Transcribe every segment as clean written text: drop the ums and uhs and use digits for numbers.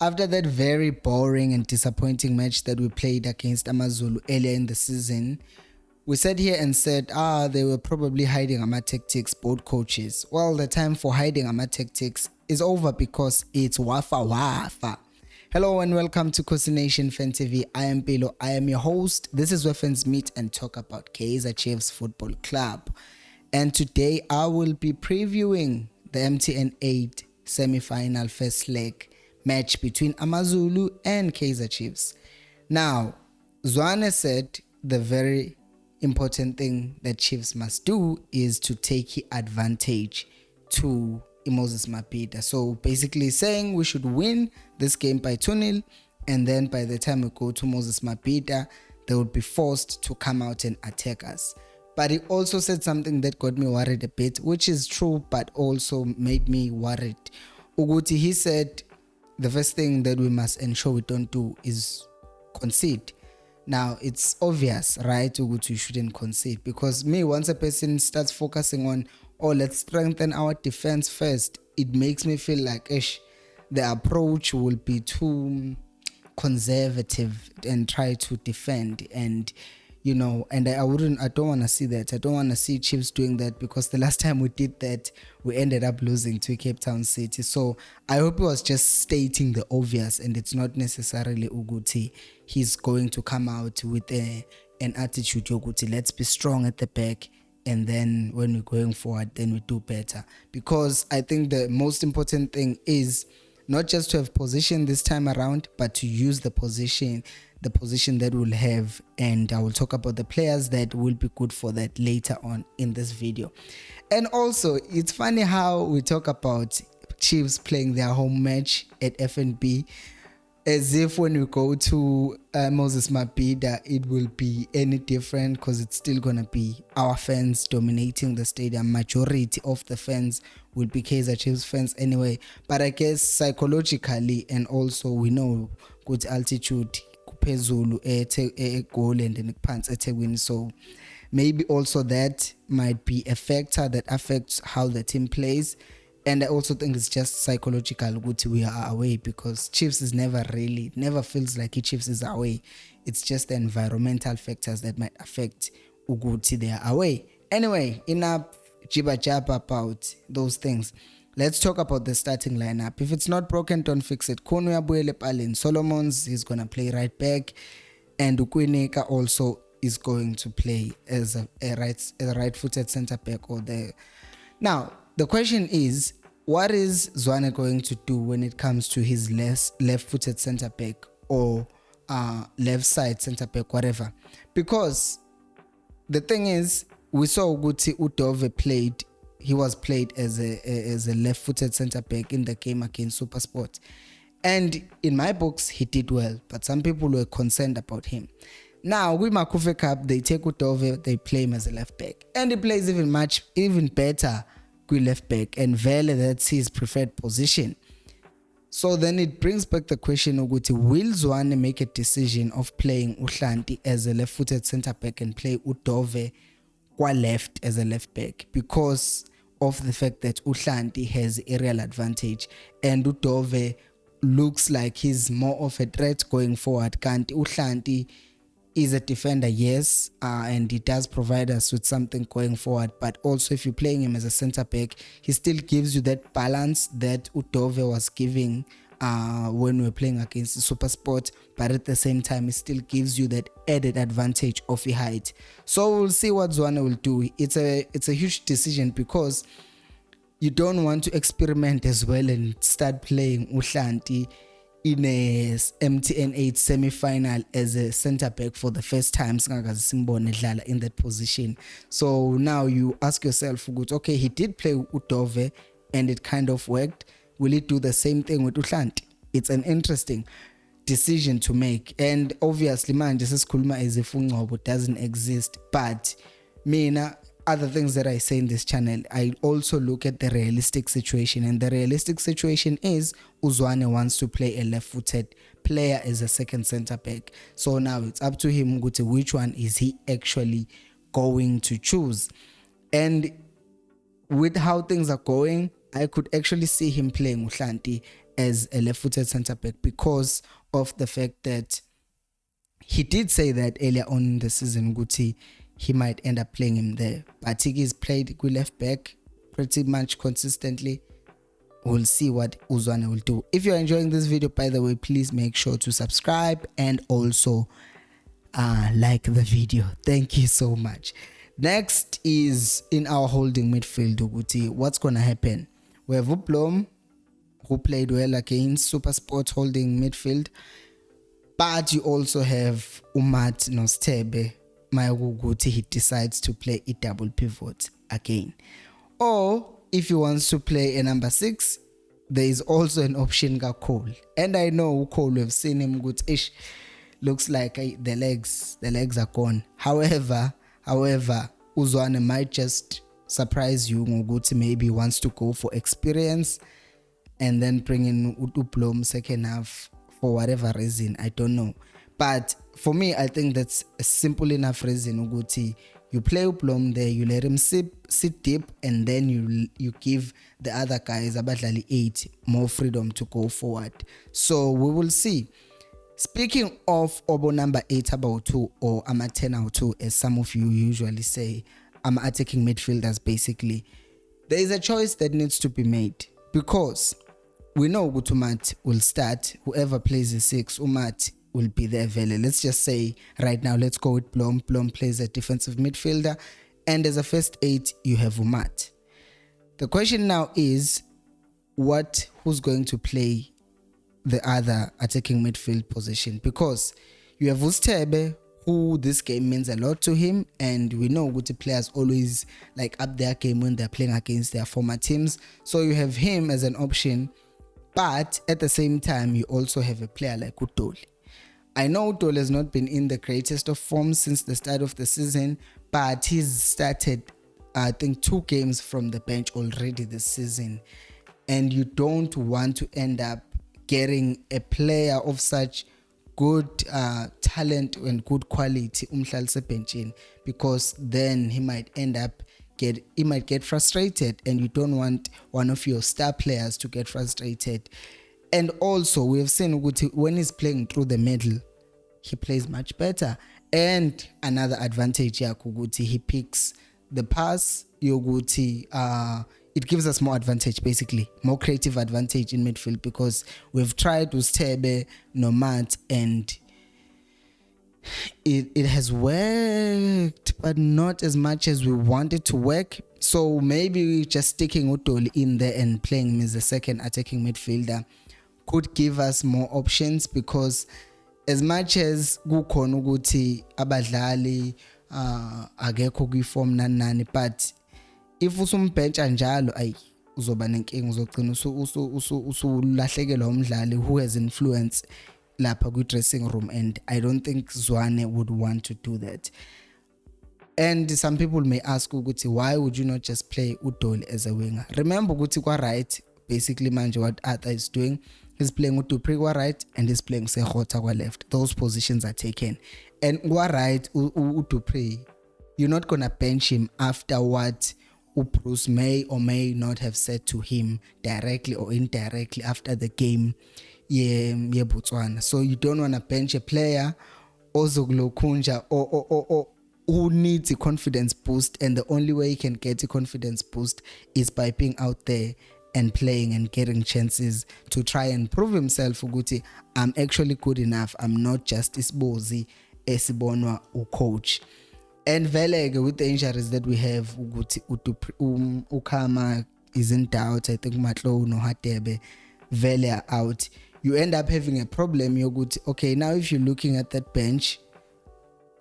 After that very boring and disappointing match that we played against Amazulu earlier in the season, we sat here and said, they were probably hiding our tactics, both coaches. Well, the time for hiding our tactics is over because it's wafa wafa. Hello and welcome to Kosi Nation Fan TV. I am Pilo. I am your host. This is where fans meet and talk about Kaizer Chiefs Football Club. And today I will be previewing the MTN 8 semi-final first leg match between Amazulu and Kaizer Chiefs. Now, Zwane said the very important thing that Chiefs must do is to take advantage to Moses Mapida. So basically saying we should win this game by 2-0, and then by the time we go to Moses Mapida, they would be forced to come out and attack us. But he also said something that got me worried a bit, which is true but also made me worried. Uguti, he said the first thing that we must ensure we don't do is concede. Now, it's obvious, right, Uguti, you shouldn't concede, because once a person starts focusing on, let's strengthen our defense first, it makes me feel like the approach will be too conservative and try to defend, and I don't want to see that. I don't want to see Chiefs doing that, because the last time we did that, we ended up losing to Cape Town City. So I hope he was just stating the obvious, and it's not necessarily Uguti. He's going to come out with an attitude, Uguti, let's be strong at the back, and then when we're going forward, then we do better. Because I think the most important thing is not just to have position this time around, but to use the position that we'll have. And I will talk about the players that will be good for that later on in this video. And also, it's funny how we talk about Chiefs playing their home match at FNB as if when we go to Moses Mapida, it will be any different, because it's still going to be our fans dominating the stadium. Majority of the fans will be Kaizer Chiefs fans anyway. But I guess psychologically, and also we know good altitude, phezulu eGoland and phansi eThekwini, so maybe also that might be a factor that affects how the team plays. And I also think it's just psychological good we are away, because Chiefs is never feels like Chiefs is away. It's just the environmental factors that might affect Uguti they are away. Anyway, enough jibba jabba about those things. Let's talk about the starting lineup. If it's not broken, don't fix it. Kono Yabuele Palin Solomons, he's gonna play right back, and Ukweneka also is going to play as a right-footed centre back or there. Now, the question is, what is Zwane going to do when it comes to his left-footed centre back or left side centre back, whatever? Because the thing is, we saw Uguti Udlov played. He was played as a left-footed centre back in the game against SuperSport, and in my books he did well. But some people were concerned about him. Now with Makufe Cup, they take Udlov, they play him as a left back, and he plays even better with left back, and Vele, that's his preferred position. So then it brings back the question, Uguti, will Zwane make a decision of playing Uhlanti as a left-footed centre back and play Udlov qua left as a left back, because of the fact that Uhlanti has aerial advantage and Udlov looks like he's more of a threat going forward. Kanti Uhlanti is a defender, yes, and he does provide us with something going forward, but also if you're playing him as a centre back, he still gives you that balance that Udlov was giving when we were playing against SuperSport, but at the same time it still gives you that added advantage of the height. So we'll see what Zwane will do. It's a huge decision, because you don't want to experiment as well and start playing Uhlanti in a MTN 8 semi-final as a centre back for the first time in that position. So now you ask yourself, okay, he did play Udlov and it kind of worked. Will he do the same thing with Uhlanti? It's an interesting decision to make. And obviously, man, this is Kulma as if Ungqobo doesn't exist. But other things that I say in this channel, I also look at the realistic situation, and the realistic situation is Zwane wants to play a left-footed player as a second centre back. So now it's up to him, which one is he actually going to choose. And with how things are going, I could actually see him playing Uhlanti as a left-footed centre-back because of the fact that he did say that earlier on in the season, Guti, he might end up playing him there. But he's played with left back pretty much consistently. We'll see what Zwane will do. If you're enjoying this video, by the way, please make sure to subscribe and also like the video. Thank you so much. Next is in our holding midfield, Guti. What's gonna happen? We have Udlov, who played well against Super Sport holding midfield. But you also have Umat Nostebe, Mayoguguti, he decides to play a double pivot again. Or if he wants to play a number 6, there is also an option Cole. And I know Cole, we've seen him good ish. Looks like the legs are gone. However, Zwane might just surprise you. Nguguti maybe wants to go for experience and then bring in Udlov second half. For whatever reason, I don't know. But for me, I think that's a simple enough reason. Uguti, you play Udlov there, you let him sit deep, and then you give the other guys, Abadlali 8, more freedom to go forward. So we will see. Speaking of Obo number 8 about 2 or Ama 10 out 2, as some of you usually say, I'm attacking midfielders basically. There is a choice that needs to be made because we know Umat will start. Whoever plays the 6, Umat will be there. Let's just say right now, let's go with Blom. Blom plays a defensive midfielder. And as a first 8, you have Umat. The question now is, who's going to play the other attacking midfield position? Because you have Ustebe, who this game means a lot to him. And we know good players always like up their game when they're playing against their former teams. So you have him as an option. But at the same time, you also have a player like Udlov. I know Udlov has not been in the greatest of form since the start of the season, but he's started, I think, 2 games from the bench already this season. And you don't want to end up getting a player of such good talent and good quality because then he might end up get frustrated, and you don't want one of your star players to get frustrated. And also we have seen when he's playing through the middle, he plays much better. And another advantage here, he picks the pass. It gives us more advantage, basically more creative advantage in midfield, because we've tried with Tebe, Nomad, and it has worked, but not as much as we want it to work. So maybe just sticking Udlov in there and playing him as a second attacking midfielder could give us more options, because as much as kukhona ukuthi abadlali akekho kwi-form nani, but if usumbhentsha njalo uzoba nenkinga, uzogcina usulahlekelwa umdlali who has influence lapha kwi-dressing room, and I don't think Zwane would want to do that. And some people may ask ukuthi, why would you not just play Udlov as a winger? Remember ukuthi kwa right, basically manje what Arthur is doing, he's playing Udupri kwa right and he's playing Sehota kwa left. Those positions are taken. And kwa right, Udupri, you're not gonna bench him after what Bruce may or may not have said to him directly or indirectly after the game. Botswana. So you don't want to bench a player or who needs a confidence boost, and the only way he can get a confidence boost is by being out there and playing and getting chances to try and prove himself. Uguti, I'm actually good enough. I'm not just isbozi esibonwa coach. And Velege, with the injuries that we have, Ukama is in doubt. I think Matlo no Hatebe, Vele are out. You end up having a problem. You're good. Okay, now if you're looking at that bench,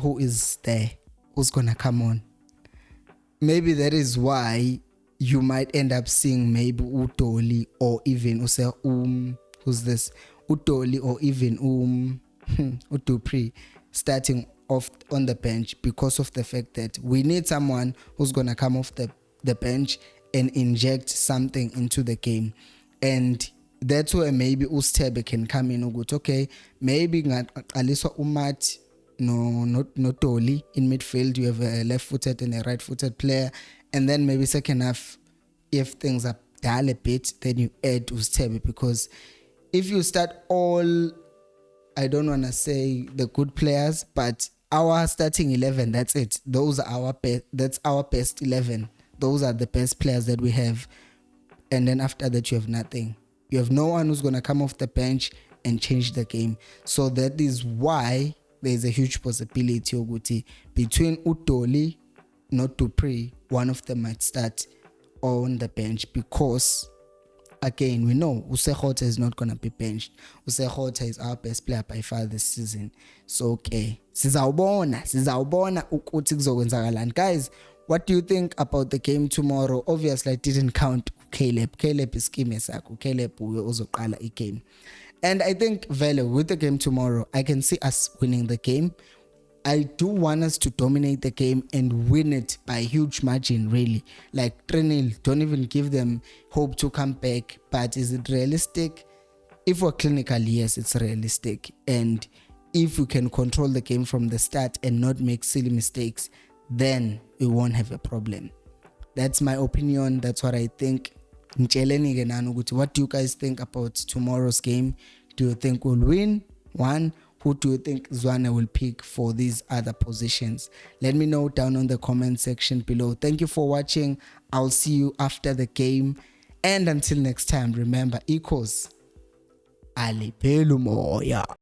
who is there? Who's gonna come on? Maybe that is why you might end up seeing maybe Udlov or even who's this? Udlov or even Udupri starting off on the bench, because of the fact that we need someone who's gonna come off the bench and inject something into the game. And that's where maybe Ustebe can come in. Okay, maybe Aliswa Umat, no Toli in midfield. You have a left-footed and a right-footed player, and then maybe second half, if things are dull a bit, then you add Ustebe, because if you start all, I don't want to say the good players, but our starting 11, that's it. Those are our best. That's our best 11. Those are the best players that we have. And then after that, you have nothing. You have no one who's going to come off the bench and change the game. So that is why there's a huge possibility, Oguti, between Utoli, not Dupree, one of them might start on the bench, because again, we know Usekhota is not going to be benched. Usekhota is our best player by far this season. So, okay. Sizawubona ukuthi kuzokwenzakalani. Guys, what do you think about the game tomorrow? Obviously, I didn't count Caleb. Caleb is game sakho. Caleb will also qala a game. And I think, Vele, with the game tomorrow, I can see us winning the game. I do want us to dominate the game and win it by a huge margin, really. Like 3-0, don't even give them hope to come back. But is it realistic? If we're clinical, yes, it's realistic. And if we can control the game from the start and not make silly mistakes, then we won't have a problem. That's my opinion. That's what I think. What do you guys think about tomorrow's game? Do you think we'll win? One. Who do you think Zwane will pick for these other positions? Let me know down on the comment section below. Thank you for watching. I'll see you after the game. And until next time, remember, equals Ali Pelumoya.